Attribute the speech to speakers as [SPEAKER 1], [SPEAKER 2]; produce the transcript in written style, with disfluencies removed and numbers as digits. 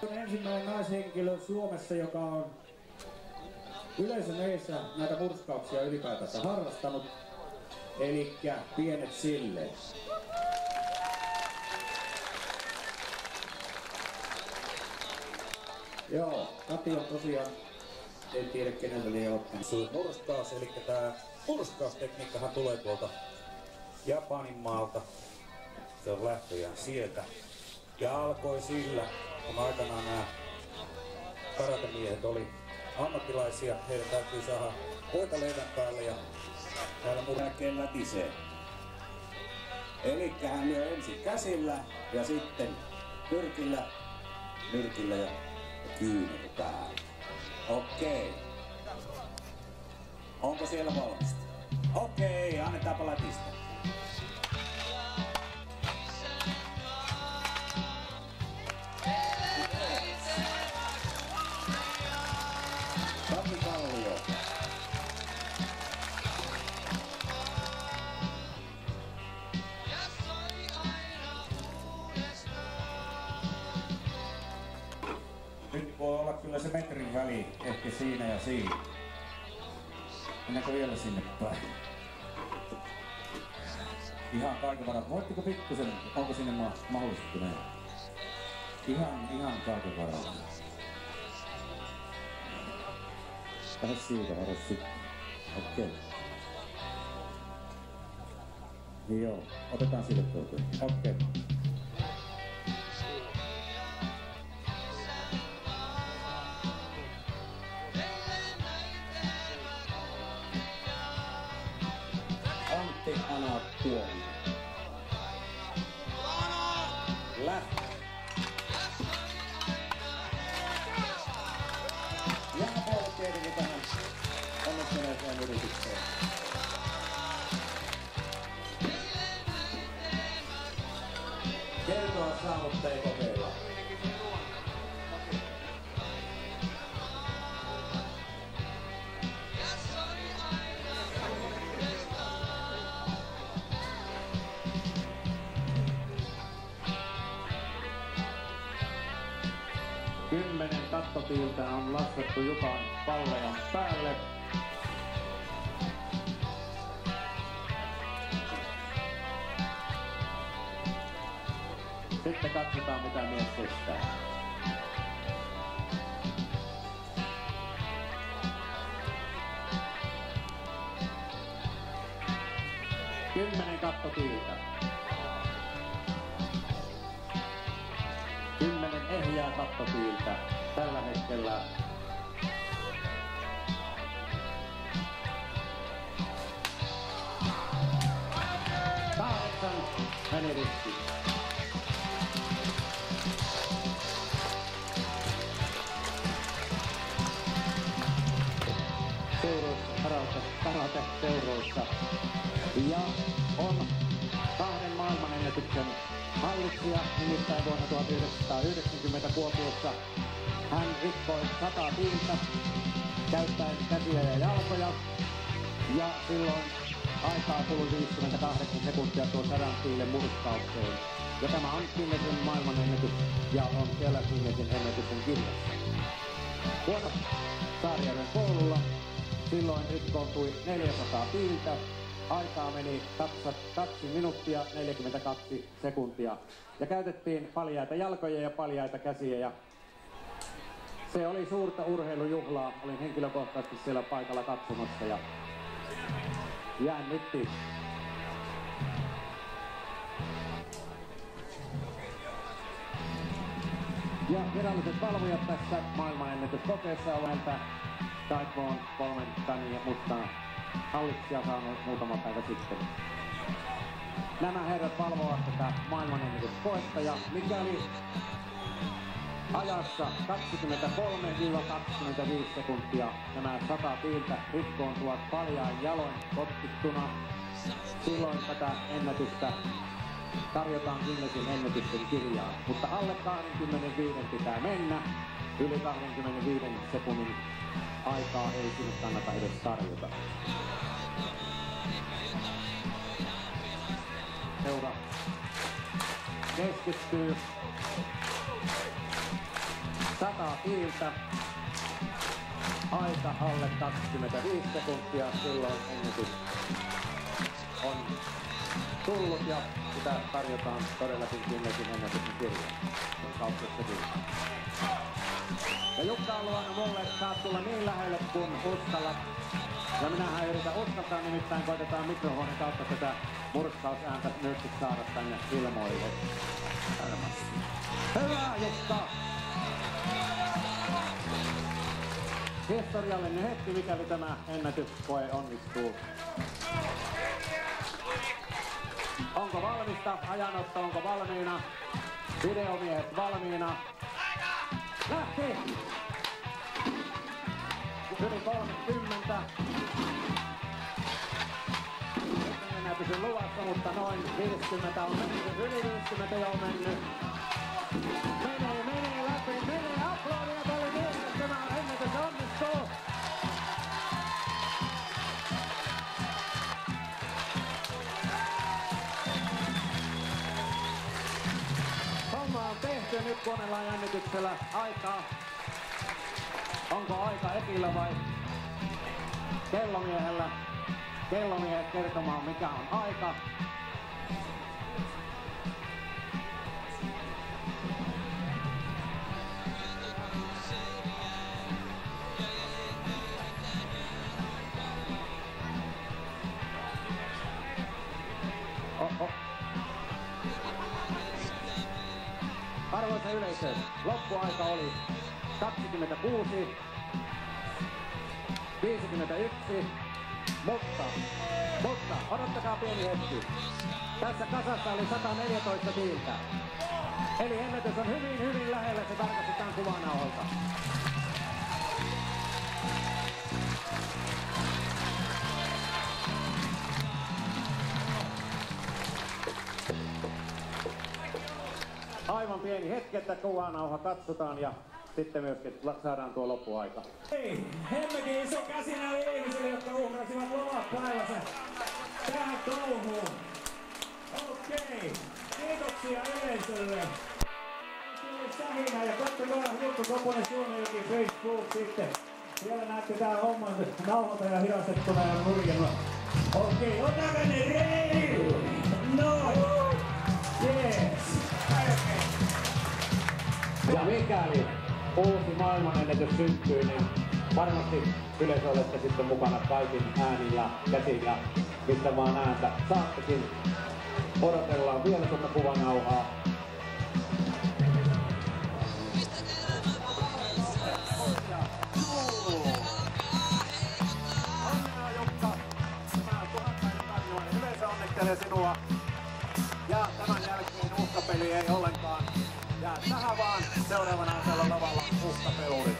[SPEAKER 1] On ensimmäinen naishenkilö Suomessa, joka on yleisön edessä näitä murskauksia ylipäätänsä harrastanut, elikkä Pienet Silleet. Joo, Kati on tosiaan, en tiedä kenellä liian ottanut. Murskaus, eli tää murskaustekniikkahan tulee tuolta Japanin maalta. Se on lähtöjään sieltä. Ja alkoi sillä, kun aikanaan nämä karatemiehet oli ammattilaisia, heidän täytyy saada voita leivän päälle ja täällä murhäkkeen lätisee. Elikkä hän lyö ensin käsillä ja sitten nyrkillä ja kyynel päälle. Okei. Onko siellä valmista? Okei, annetaanpa lätistä. Kati Kallio. Nyt voi olla kyllä se metrin väli, ehkä siinä ja siinä. Mennäänkö vielä sinne päin? Ihan kaiken varat. Voitteko pikkusen, onko sinne mahdollisesti mennä? Ihan kaiken varat. Lähde siitä varas sitten. Okei. Joo, otetaan sille tuolta. Okei. Antti Ana Tuomi. Lähtö. Jääpuolet tietenkin tähän onnistuneeseen yritykseen. Kertoa saanutta ei kokeilla. Kymmenen kattotiiltä on laskettu Jukan pallejan päälle. Sitten katsotaan mitä mies kestää. Kymmenen kattotiiltä. 10 ehjää kattotiiltä tällä hetkellä. Kahdeksan meni rikki. Karate-seuroissa. Ja on 2 maailmanennätyksen hallitsija, nimittäin vuonna 1990 Kuopiossa. Hän rikkoi 100 tiiltä käyttäen käsiä ja jalkoja. Ja silloin aikaa kului 58 sekuntia tuon 100 tiilen murskaukseen. Ja tämä on Guinnessin maailmanennätys ja on siellä Guinnessin ennätyksen kirjassa. Vuonna Saarijärven koululla silloin rikkoontui 400 tiiltä. Aikaa meni 2 minuuttia 42 sekuntia. Ja käytettiin paljaita jalkoja ja paljaita käsiä. Ja se oli suurta urheilujuhlaa. Olin henkilökohtaisesti siellä paikalla katsomassa ja jännitti. Ja viralliset valvojat tässä maailmanennätyskokeessa ovat Taekwondo 3 Tani ja Mustan hallitsija saanut muutama päivä sitten. Nämä herrat valvovat tätä maailmanennätyskoetta ja mikäli ajassa 23-25 sekuntia nämä 100 tiiltä rikkoontuvat paljain jaloin potkittuna, silloin tätä ennätystä tarjotaan Guinnessin ennätysten kirjaan. Mutta alle 25 pitää mennä, yli 25 sekunnin aikaa ei sinne kannata edes tarjota. Seura keskittyy. Iiltä. Aika alle 25 sekuntia, silloin ennätys on tullut ja sitä tarjotaan todellakin Guinnessin ennätyksen kirjaan. Ja Jukka on luvannut mulle, että saat tulla niin lähelle kun uskallat. Ja minähän yritän uskaltaa, nimittäin koitetaan mikrofonin kautta tätä murskausääntä nyt saada tänne ilmoille. Hyvä Jukka! Historiallinen hetki, mikäli tämä ennätyskoe onnistuu. Onko valmista? Ajanotto onko valmiina? Videomiehet valmiina? Lähti! Yli 30. Ennätys on luvassa, mutta noin 50 on mennyt. Yli 50 jo on mennyt. Menee läpi, menee aplaudia tälle miehelle. Tämä ennätys onnistuu. Homma on tehty, nyt kuunnellaan jännityksellä aikaa. Onko aika Epillä vai kellomiehellä? Kellomiehet kertomaan mikä on aika. Oho. Arvoisa yleisö, loppuaika oli 26, 51, mutta odottakaa pieni hetki. Tässä kasassa oli 114 tiiltä. Eli ennätys on hyvin lähellä, se tarkastetaan kuvanauholta. Aivan pieni hetki, että kuvanauha katsotaan ja sitten myöskin saadaan tuo loppuaika.
[SPEAKER 2] Hei, hemmetin iso käsi näille ihmisille, jotka uhrasivat lomat päivänsä tähän touhuun. Okei, kiitoksia yleisölle. Tuli sähinä ja katsokaa Jukka Koponen Suonenjoki Facebook sitten. Siellä näette tää homman nauhoita ja hidastettuna ja nurjella. Okei, otakaa ne reilu! Noin! Jees!
[SPEAKER 1] Ja mikäli uusi maailmanennätys syntyy, niin varmasti yleensä olette sitten mukana kaikin äänin ja käsin ja mistä vaan ääntä saattekin. Odotellaan vielä tuota kuvanauhaa. Onnea Jukka! Tämä on 1000 tarjoaja. Yleensä onnittelee sinua. Ja tämän jälkeen uhkapeli ei ollenkaan. Ja tähän vaan seuraavana täällä lavalla uhkapeuri.